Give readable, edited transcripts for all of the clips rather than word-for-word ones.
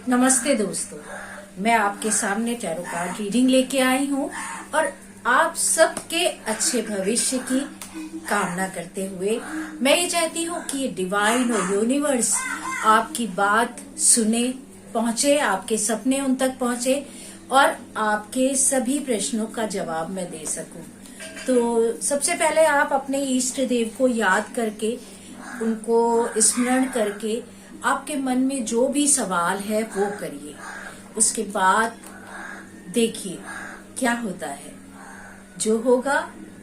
नमस्ते दोस्तों, मैं आपके सामने टैरो कार्ड रीडिंग लेके आई हूँ और आप सबके अच्छे भविष्य की कामना करते हुए मैं ये चाहती हूँ कि ये डिवाइन और यूनिवर्स आपकी बात सुने, पहुंचे, आपके सपने उन तक पहुंचे और आपके सभी प्रश्नों का जवाब मैं दे सकूं। तो सबसे पहले आप अपने इष्ट देव को याद करके, उनको स्मरण करके आपके मन में जो भी सवाल है वो करिए। उसके बाद देखिए क्या होता है, जो होगा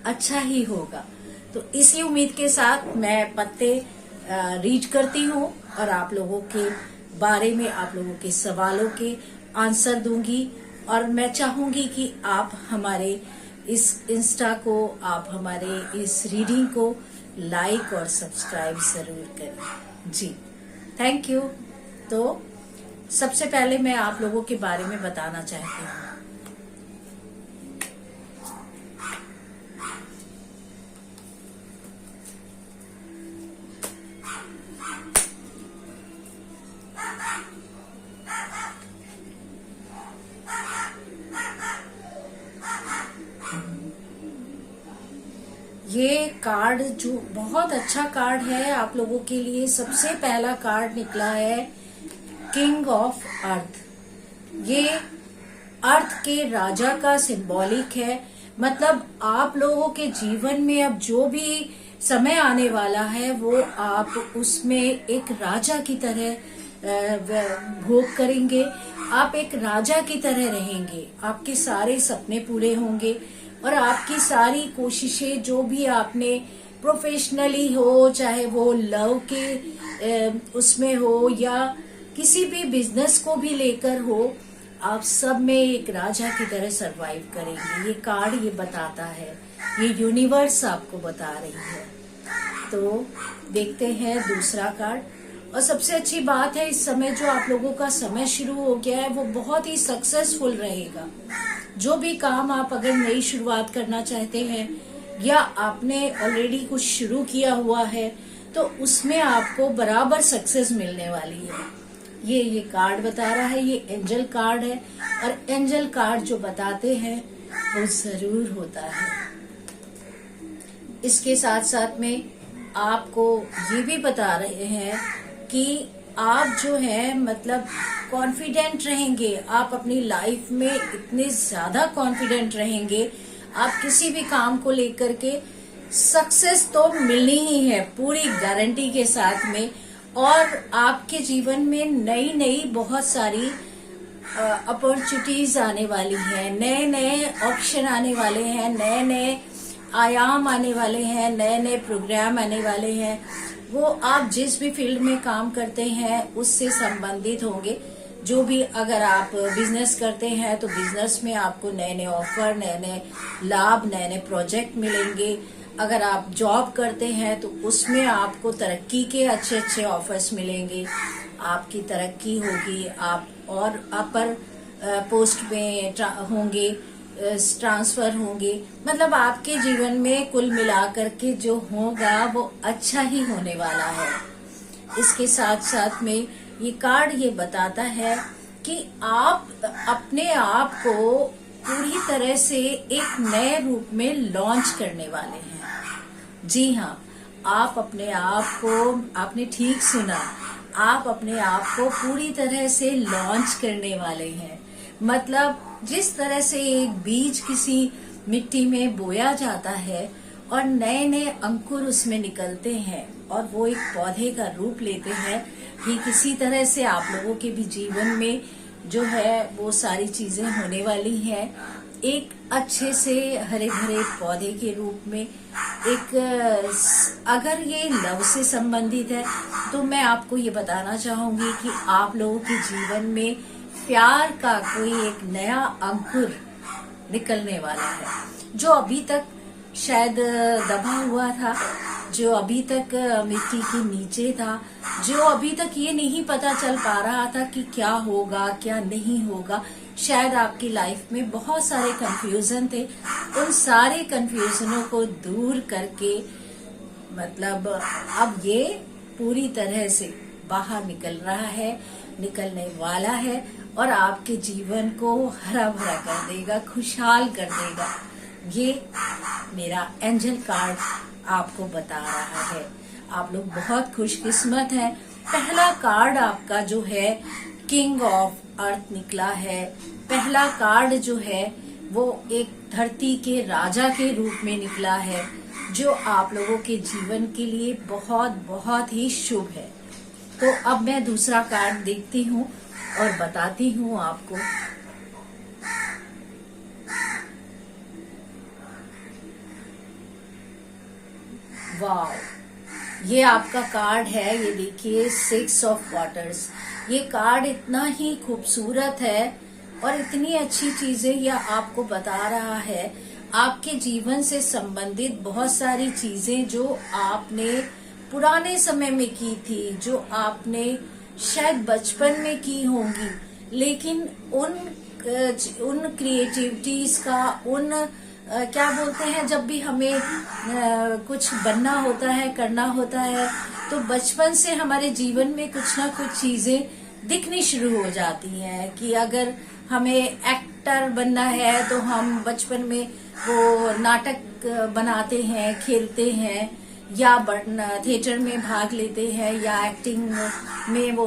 अच्छा ही होगा। तो इसी उम्मीद के साथ मैं पत्ते रीड करती हूँ और आप लोगों के बारे में, आप लोगों के सवालों के आंसर दूंगी। और मैं चाहूंगी कि आप हमारे इस इंस्टा को, आप हमारे इस रीडिंग को लाइक और सब्सक्राइब जरूर करें जी। Thank you. तो सबसे पहले मैं आप लोगों के बारे में बताना चाहती हूँ। ये कार्ड जो बहुत अच्छा कार्ड है आप लोगों के लिए, सबसे पहला कार्ड निकला है किंग ऑफ अर्थ। ये अर्थ के राजा का सिंबॉलिक है। मतलब आप लोगों के जीवन में अब जो भी समय आने वाला है वो आप उसमें एक राजा की तरह भोग करेंगे। आप एक राजा की तरह रहेंगे, आपके सारे सपने पूरे होंगे और आपकी सारी कोशिशें जो भी आपने प्रोफेशनली हो, चाहे वो लव के उसमें हो या किसी भी बिजनेस को भी लेकर हो, आप सब में एक राजा की तरह सरवाइव करेंगे। ये कार्ड ये बताता है, ये यूनिवर्स आपको बता रही है। तो देखते हैं दूसरा कार्ड। और सबसे अच्छी बात है, इस समय जो आप लोगों का समय शुरू हो गया है वो बहुत ही सक्सेसफुल रहेगा। जो भी काम आप अगर नई शुरुआत करना चाहते हैं या आपने ऑलरेडी कुछ शुरू किया हुआ है तो उसमें आपको बराबर सक्सेस मिलने वाली है। ये कार्ड बता रहा है, ये एंजल कार्ड है और एंजल कार्ड जो बताते हैं वो जरूर होता है। इसके साथ साथ में आपको ये भी बता रहे हैं कि आप जो है मतलब कॉन्फिडेंट रहेंगे। आप अपनी लाइफ में इतने ज्यादा कॉन्फिडेंट रहेंगे, आप किसी भी काम को लेकर के सक्सेस तो मिलनी ही है पूरी गारंटी के साथ में। और आपके जीवन में नई नई बहुत सारी अपॉर्चुनिटीज आने वाली हैं, नए नए ऑप्शन आने वाले हैं, नए नए आयाम आने वाले हैं, नए नए प्रोग्राम आने वाले हैं। वो आप जिस भी फील्ड में काम करते हैं उससे संबंधित होंगे। जो भी अगर आप बिजनेस करते हैं तो बिजनेस में आपको नए नए ऑफर, नए नए लाभ, नए नए प्रोजेक्ट मिलेंगे। अगर आप जॉब करते हैं तो उसमें आपको तरक्की के अच्छे अच्छे ऑफर्स मिलेंगे, आपकी तरक्की होगी, आप और अपर पोस्ट में होंगे, ट्रांसफर होंगे। मतलब आपके जीवन में कुल मिलाकर के जो होगा वो अच्छा ही होने वाला है। इसके साथ साथ में ये कार्ड ये बताता है कि आप अपने आप को पूरी तरह से एक नए रूप में लॉन्च करने वाले हैं। जी हाँ, आप अपने आप को, आपने ठीक सुना, आप अपने आप को पूरी तरह से लॉन्च करने वाले हैं। मतलब जिस तरह से एक बीज किसी मिट्टी में बोया जाता है और नए नए अंकुर उसमें निकलते हैं और वो एक पौधे का रूप लेते हैं, ये किसी तरह से आप लोगों के भी जीवन में जो है वो सारी चीजें होने वाली हैं। एक अच्छे से हरे भरे पौधे के रूप में एक, अगर ये लव से संबंधित है तो मैं आपको ये बताना चाहूंगी कि आप लोगों के जीवन में प्यार का कोई एक नया अंकुर निकलने वाला है। जो अभी तक शायद दबा हुआ था, जो अभी तक मिट्टी के नीचे था, जो अभी तक ये नहीं पता चल पा रहा था कि क्या होगा क्या नहीं होगा, शायद आपकी लाइफ में बहुत सारे कंफ्यूजन थे, उन सारे कंफ्यूजनों को दूर करके मतलब अब ये पूरी तरह से बाहर निकल रहा है, निकलने वाला है और आपके जीवन को हरा भरा कर देगा, खुशहाल कर देगा। ये मेरा एंजल कार्ड आपको बता रहा है। आप लोग बहुत खुशकिस्मत हैं। पहला कार्ड आपका जो है किंग ऑफ अर्थ निकला है। पहला कार्ड जो है वो एक धरती के राजा के रूप में निकला है, जो आप लोगों के जीवन के लिए बहुत बहुत ही शुभ है। तो अब मैं दूसरा कार्ड देखती हूँ और बताती हूँ आपको। वाह, ये आपका कार्ड है, ये देखिए 6 ऑफ वाटर्स। ये कार्ड इतना ही खूबसूरत है और इतनी अच्छी चीजें यह आपको बता रहा है। आपके जीवन से संबंधित बहुत सारी चीजें जो आपने पुराने समय में की थी, जो आपने शायद बचपन में की होंगी, लेकिन उन क्रिएटिविटीज का, क्या बोलते हैं, जब भी हमें कुछ बनना होता है, करना होता है, तो बचपन से हमारे जीवन में कुछ ना कुछ चीजें दिखनी शुरू हो जाती हैं कि अगर हमें एक्टर बनना है तो हम बचपन में वो नाटक बनाते हैं, खेलते हैं, या थिएटर में भाग लेते हैं, या एक्टिंग में वो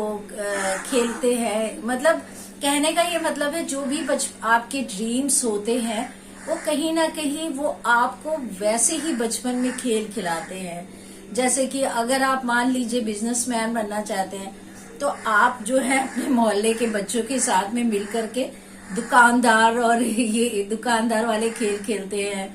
खेलते हैं। मतलब कहने का ये मतलब है, जो भी आपके ड्रीम्स होते हैं वो कहीं ना कहीं वो आपको वैसे ही बचपन में खेल खिलाते हैं। जैसे कि अगर आप मान लीजिए बिजनेसमैन बनना चाहते हैं, तो आप जो है अपने मोहल्ले के बच्चों के साथ में मिल करके दुकानदार और ये दुकानदार वाले खेल खेलते हैं।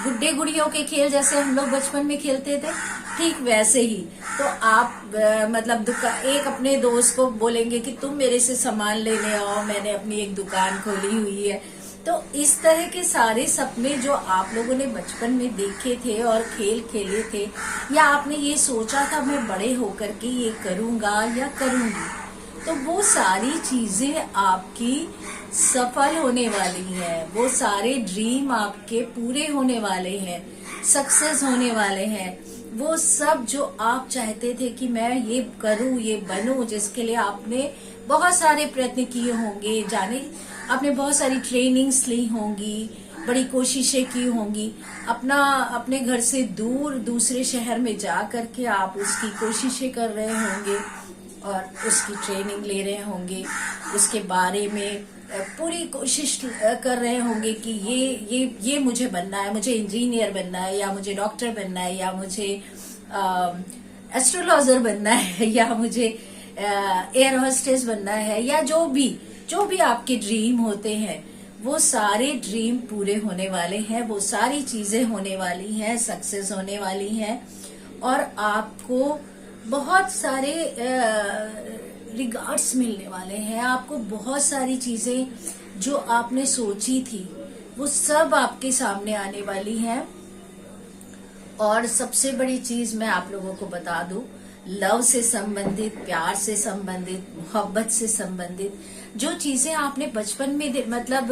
गुड्डे गुड़ियों के खेल जैसे हम लोग बचपन में खेलते थे, ठीक वैसे ही। तो आप मतलब एक अपने दोस्त को बोलेंगे कि तुम मेरे से सामान लेने आओ, मैंने अपनी एक दुकान खोली हुई है। तो इस तरह के सारे सपने जो आप लोगों ने बचपन में देखे थे और खेल खेले थे, या आपने ये सोचा था मैं बड़े होकर के ये करूंगा या करूंगी, तो वो सारी चीजें आपकी सफल होने वाली हैं। वो सारे ड्रीम आपके पूरे होने वाले हैं, सक्सेस होने वाले हैं। वो सब जो आप चाहते थे कि मैं ये करूं, ये बनूं, जिसके लिए आपने बहुत सारे प्रयत्न किए होंगे, आपने बहुत सारी ट्रेनिंग्स ली होंगी, बड़ी कोशिशें की होंगी, अपने घर से दूर दूसरे शहर में जा करके आप उसकी कोशिशें कर रहे होंगे और उसकी ट्रेनिंग ले रहे होंगे, उसके बारे में पूरी कोशिश कर रहे होंगे कि ये मुझे बनना है, मुझे इंजीनियर बनना है, या मुझे डॉक्टर बनना है, या मुझे एस्ट्रोलॉजर बनना है, या मुझे एयर होस्टेस बनना है, या जो भी आपके ड्रीम होते हैं, वो सारे ड्रीम पूरे होने वाले हैं। वो सारी चीजें होने वाली हैं, सक्सेस होने वाली हैं, और आपको बहुत सारे रिगार्ड्स मिलने वाले हैं। आपको बहुत सारी चीजें जो आपने सोची थी वो सब आपके सामने आने वाली हैं। और सबसे बड़ी चीज मैं आप लोगों को बता दूं, लव से संबंधित, प्यार से संबंधित, मोहब्बत से संबंधित जो चीजें आपने बचपन में, मतलब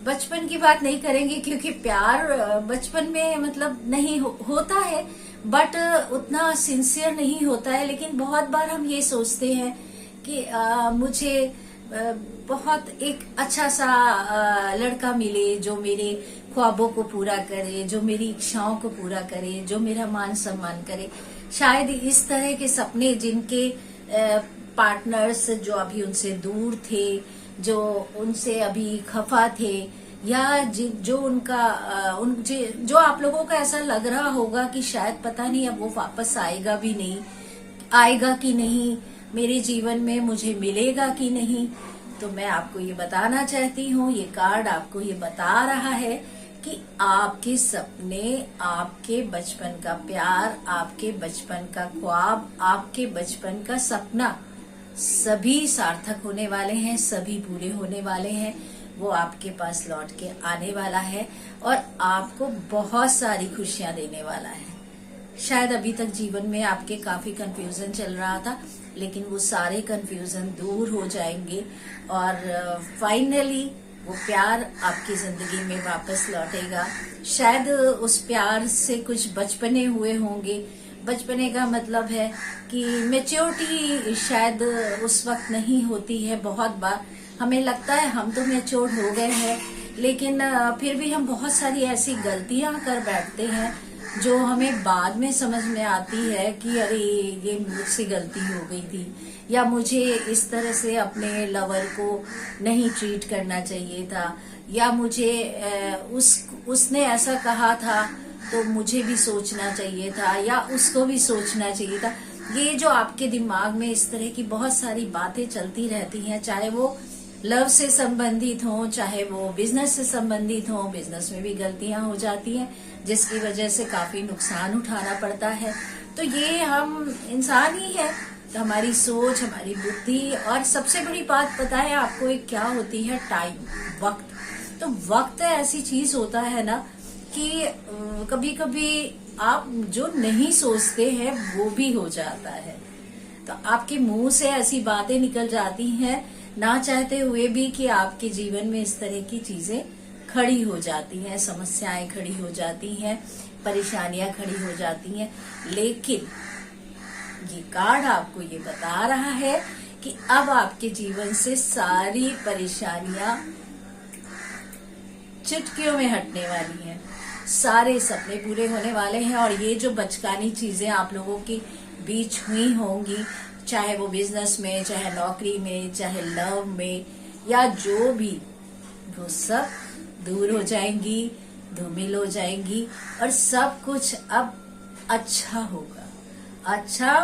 बचपन की बात नहीं करेंगे क्योंकि प्यार बचपन में मतलब नहीं होता है, बट उतना सिंसियर नहीं होता है। लेकिन बहुत बार हम ये सोचते हैं कि मुझे बहुत एक अच्छा सा लड़का मिले जो मेरे ख्वाबों को पूरा करे, जो मेरी इच्छाओं को पूरा करे, जो मेरा मान सम्मान करे। शायद इस तरह के सपने जिनके पार्टनर्स जो अभी उनसे दूर थे, जो उनसे अभी खफा थे, या जो जो आप लोगों को ऐसा लग रहा होगा कि शायद पता नहीं अब वो वापस आएगा कि नहीं, मेरे जीवन में मुझे मिलेगा कि नहीं। तो मैं आपको ये बताना चाहती हूँ, ये कार्ड आपको ये बता रहा है कि आपके सपने, आपके बचपन का प्यार, आपके बचपन का ख्वाब, आपके बचपन का सपना सभी सार्थक होने वाले हैं, सभी पूरे होने वाले हैं। वो आपके पास लौट के आने वाला है और आपको बहुत सारी खुशियां देने वाला है। शायद अभी तक जीवन में आपके काफी कंफ्यूजन चल रहा था, लेकिन वो सारे कंफ्यूजन दूर हो जाएंगे और फाइनली वो प्यार आपकी जिंदगी में वापस लौटेगा। शायद उस प्यार से कुछ बचपने हुए होंगे, बचपने का मतलब है कि मेच्योरिटी शायद उस वक्त नहीं होती है। बहुत बार हमें लगता है हम तो मेच्योर हो गए हैं, लेकिन फिर भी हम बहुत सारी ऐसी गलतियां कर बैठते हैं जो हमें बाद में समझ में आती है कि अरे ये मुझसे गलती हो गई थी, या मुझे इस तरह से अपने लवर को नहीं ट्रीट करना चाहिए था, या मुझे उसने ऐसा कहा था तो मुझे भी सोचना चाहिए था, या उसको भी सोचना चाहिए था। ये जो आपके दिमाग में इस तरह की बहुत सारी बातें चलती रहती हैं, चाहे वो लव से संबंधित हो, चाहे वो बिजनेस से संबंधित हो। बिजनेस में भी गलतियां हो जाती हैं जिसकी वजह से काफी नुकसान उठाना पड़ता है। तो ये हम इंसान ही है, तो हमारी सोच, हमारी बुद्धि, और सबसे बड़ी बात पता है आपको एक क्या होती है? टाइम, वक्त। तो वक्त ऐसी चीज होता है ना कि कभी कभी आप जो नहीं सोचते हैं वो भी हो जाता है। तो आपके मुंह से ऐसी बातें निकल जाती हैं ना चाहते हुए भी कि आपके जीवन में इस तरह की चीजें खड़ी हो जाती हैं, समस्याएं खड़ी हो जाती हैं, परेशानियां खड़ी हो जाती हैं। लेकिन ये कार्ड आपको ये बता रहा है कि अब आपके जीवन से सारी परेशानियां चुटकियों में हटने वाली हैं, सारे सपने पूरे होने वाले हैं। और ये जो बचकानी चीजें आप लोगों के बीच हुई होंगी, चाहे वो बिजनेस में, चाहे नौकरी में, चाहे लव में, या जो भी, वो सब दूर हो जाएंगी, धूमिल हो जाएंगी, और सब कुछ अब अच्छा होगा। अच्छा,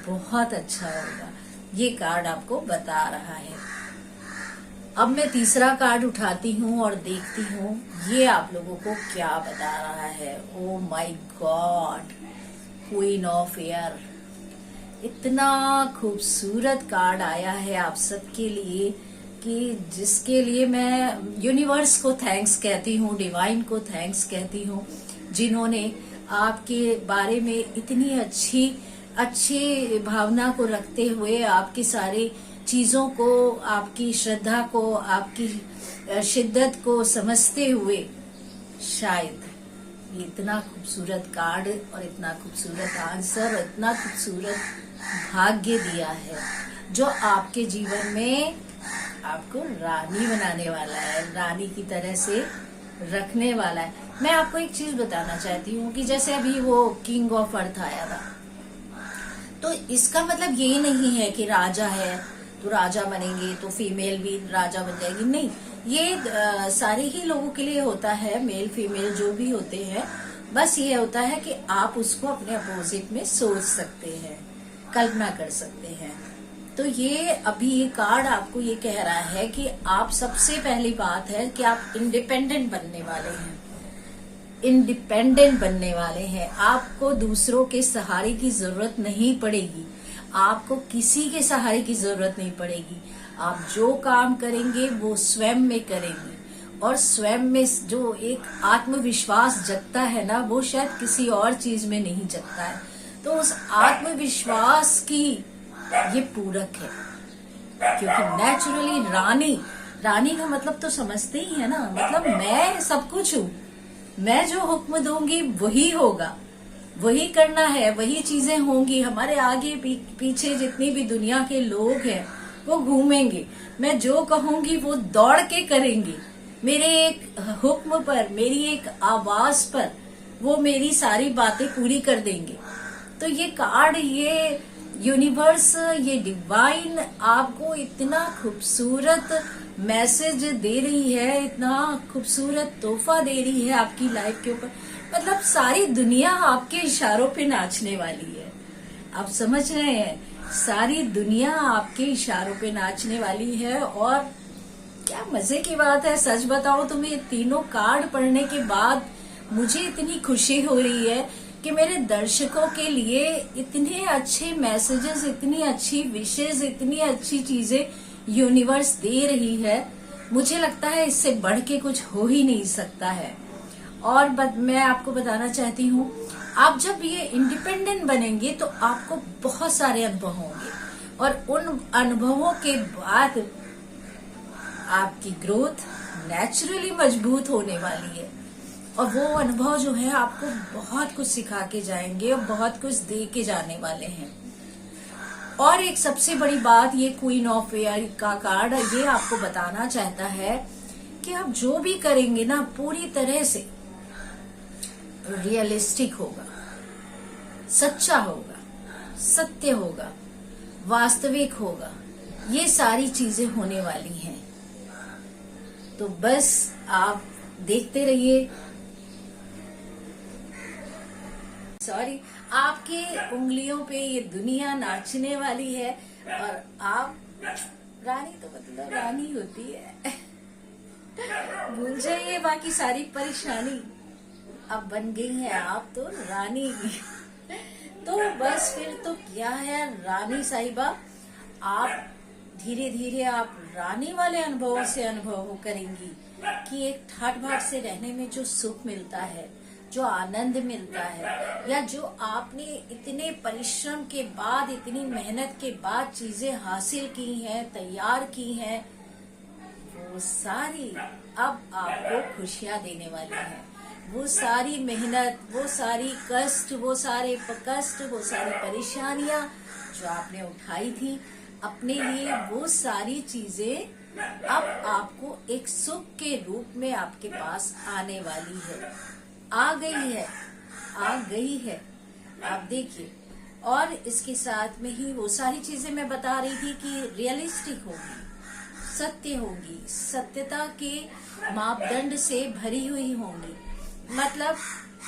बहुत अच्छा होगा, ये कार्ड आपको बता रहा है। अब मैं तीसरा कार्ड उठाती हूँ और देखती हूँ ये आप लोगों को क्या बता रहा है। Oh my God, queen of air. इतना खूबसूरत कार्ड आया है आप सबके लिए कि जिसके लिए मैं यूनिवर्स को थैंक्स कहती हूँ, डिवाइन को थैंक्स कहती हूँ, जिन्होंने आपके बारे में इतनी अच्छी भावना को रखते हुए आपकी सारी चीजों को, आपकी श्रद्धा को, आपकी शिद्दत को समझते हुए शायद ये इतना खूबसूरत कार्ड और इतना खूबसूरत आंसर और इतना खूबसूरत भाग्य दिया है, जो आपके जीवन में आपको रानी बनाने वाला है, रानी की तरह से रखने वाला है। मैं आपको एक चीज बताना चाहती हूँ कि जैसे अभी वो किंग ऑफ अर्थ आया था, तो इसका मतलब ये नहीं है कि राजा है तो राजा बनेंगे तो फीमेल भी राजा बन जाएगी, नहीं। ये सारे ही लोगों के लिए होता है, मेल फीमेल जो भी होते हैं। बस ये होता है कि आप उसको अपने अपोजिट में सोच सकते हैं, कल्पना कर सकते हैं। तो ये अभी ये कार्ड आपको ये कह रहा है कि आप, सबसे पहली बात है कि आप इंडिपेंडेंट बनने वाले हैं, इंडिपेंडेंट बनने वाले हैं। आपको दूसरों के सहारे की जरूरत नहीं पड़ेगी, आपको किसी के सहारे की जरूरत नहीं पड़ेगी। आप जो काम करेंगे वो स्वयं में करेंगे, और स्वयं में जो एक आत्मविश्वास जगता है ना, वो शायद किसी और चीज में नहीं जगता है। तो उस आत्मविश्वास की ये पूरक है, क्योंकि नेचुरली रानी का मतलब तो समझते ही है ना, मतलब मैं सब कुछ हूँ, मैं जो हुक्म दूंगी वही होगा, वही करना है, वही चीजें होंगी। हमारे आगे पीछे जितनी भी दुनिया के लोग हैं वो घूमेंगे, मैं जो कहूंगी वो दौड़ के करेंगे, मेरे एक हुक्म पर, मेरी एक आवाज पर वो मेरी सारी बातें पूरी कर देंगे। तो ये कार्ड, ये यूनिवर्स, ये डिवाइन आपको इतना खूबसूरत मैसेज दे रही है, इतना खूबसूरत तोहफा दे रही है आपकी लाइफ के ऊपर। मतलब सारी दुनिया आपके इशारों पे नाचने वाली है, आप समझ रहे हैं? सारी दुनिया आपके इशारों पे नाचने वाली है। और क्या मजे की बात है, सच बताऊं तो ये तीनों कार्ड पढ़ने के बाद मुझे इतनी खुशी हो रही है कि मेरे दर्शकों के लिए इतने अच्छे मैसेजेस, इतनी अच्छी विशेष, इतनी अच्छी चीजें यूनिवर्स दे रही है। मुझे लगता है इससे बढ़ के कुछ हो ही नहीं सकता है। और मैं आपको बताना चाहती हूँ, आप जब ये इंडिपेंडेंट बनेंगे तो आपको बहुत सारे अनुभव होंगे, और उन अनुभवों के बाद आपकी ग्रोथ नेचुरली मजबूत होने वाली है। और वो अनुभव जो है आपको बहुत कुछ सिखा के जाएंगे और बहुत कुछ दे के जाने वाले हैं। और एक सबसे बड़ी बात, ये क्वीन ऑफ एयर का कार्ड ये आपको बताना चाहता है कि आप जो भी करेंगे ना पूरी तरह से रियलिस्टिक होगा, सच्चा होगा, सत्य होगा, वास्तविक होगा। ये सारी चीजें होने वाली हैं। तो बस आप देखते रहिए। सॉरी, आपके उंगलियों पे ये दुनिया नाचने वाली है और आप रानी तो मतलब रानी होती है। भूल जाइए बाकी सारी परेशानी, अब बन गई है आप तो रानी। तो बस फिर तो क्या है रानी साहिबा, आप धीरे धीरे आप रानी वाले अनुभवों से अनुभव करेंगी कि एक ठाट बाट से रहने में जो सुख मिलता है, जो आनंद मिलता है, या जो आपने इतने परिश्रम के बाद, इतनी मेहनत के बाद चीजें हासिल की हैं, तैयार की हैं, वो सारी अब आपको खुशियां देने वाली है। वो सारी मेहनत, वो सारी कष्ट, वो सारे कष्ट, वो सारी परेशानियां जो आपने उठाई थी अपने लिए, वो सारी चीजें अब आपको एक सुख के रूप में आपके पास आने वाली है। आ गई है, आ गई है, आप देखिए। और इसके साथ में ही वो सारी चीजें मैं बता रही थी कि रियलिस्टिक होगी, सत्य होगी, सत्यता के मापदंड से भरी हुई होंगी। मतलब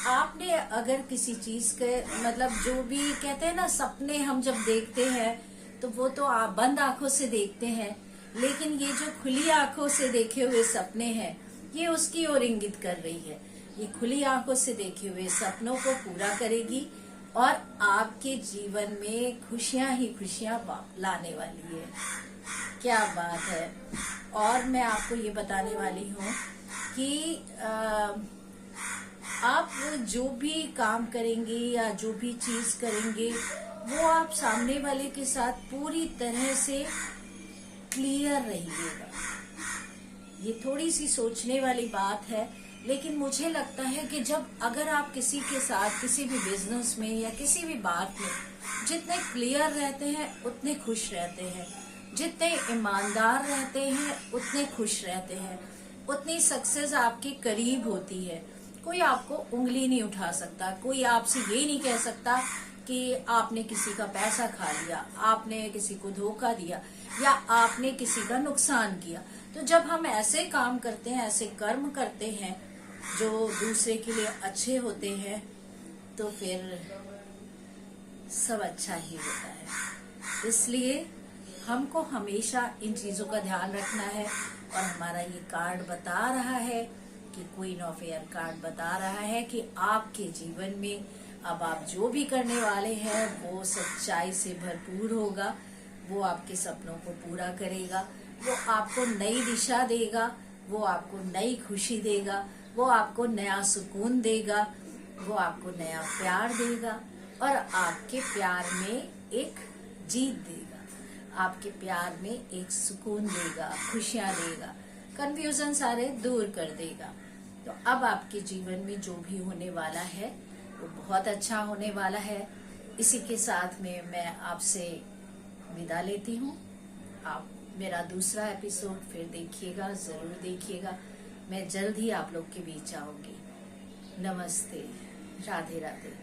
आपने अगर किसी चीज के मतलब जो भी कहते हैं ना, सपने हम जब देखते हैं तो वो तो आप बंद आंखों से देखते हैं, लेकिन ये जो खुली आंखों से देखे हुए सपने हैं ये उसकी ओर इंगित कर रही है। ये खुली आंखों से देखे हुए सपनों को पूरा करेगी और आपके जीवन में खुशियां ही खुशियां लाने वाली है। क्या बात है। और मैं आपको ये बताने वाली हूँ कि आप जो भी काम करेंगे या जो भी चीज करेंगे वो आप सामने वाले के साथ पूरी तरह से क्लियर रहिएगा। ये थोड़ी सी सोचने वाली बात है, लेकिन मुझे लगता है कि जब अगर आप किसी के साथ किसी भी बिजनेस में या किसी भी बात में जितने क्लियर रहते हैं उतने खुश रहते हैं, जितने ईमानदार रहते हैं उतने खुश रहते हैं, उतनी सक्सेस आपके करीब होती है। कोई आपको उंगली नहीं उठा सकता, कोई आपसे ये नहीं कह सकता कि आपने किसी का पैसा खा लिया, आपने किसी को धोखा दिया या आपने किसी का नुकसान किया। तो जब हम ऐसे काम करते हैं, ऐसे कर्म करते हैं जो दूसरे के लिए अच्छे होते हैं, तो फिर सब अच्छा ही होता है। इसलिए हमको हमेशा इन चीजों का ध्यान रखना है। और हमारा ये कार्ड बता रहा है कि क्वीन ऑफ एयर कार्ड बता रहा है कि आपके जीवन में अब आप जो भी करने वाले हैं वो सच्चाई से भरपूर होगा, वो आपके सपनों को पूरा करेगा, वो आपको नई दिशा देगा, वो आपको नई खुशी देगा, वो आपको नया सुकून देगा, वो आपको नया प्यार देगा और आपके प्यार में एक जीत देगा, आपके प्यार में एक सुकून देगा, खुशियां देगा, कंफ्यूजन सारे दूर कर देगा। तो अब आपके जीवन में जो भी होने वाला है वो बहुत अच्छा होने वाला है। इसी के साथ में मैं आपसे विदा लेती हूँ। आप मेरा दूसरा एपिसोड फिर देखिएगा, जरूर देखिएगा। मैं जल्द ही आप लोग के बीच आऊंगी। नमस्ते, राधे राधे।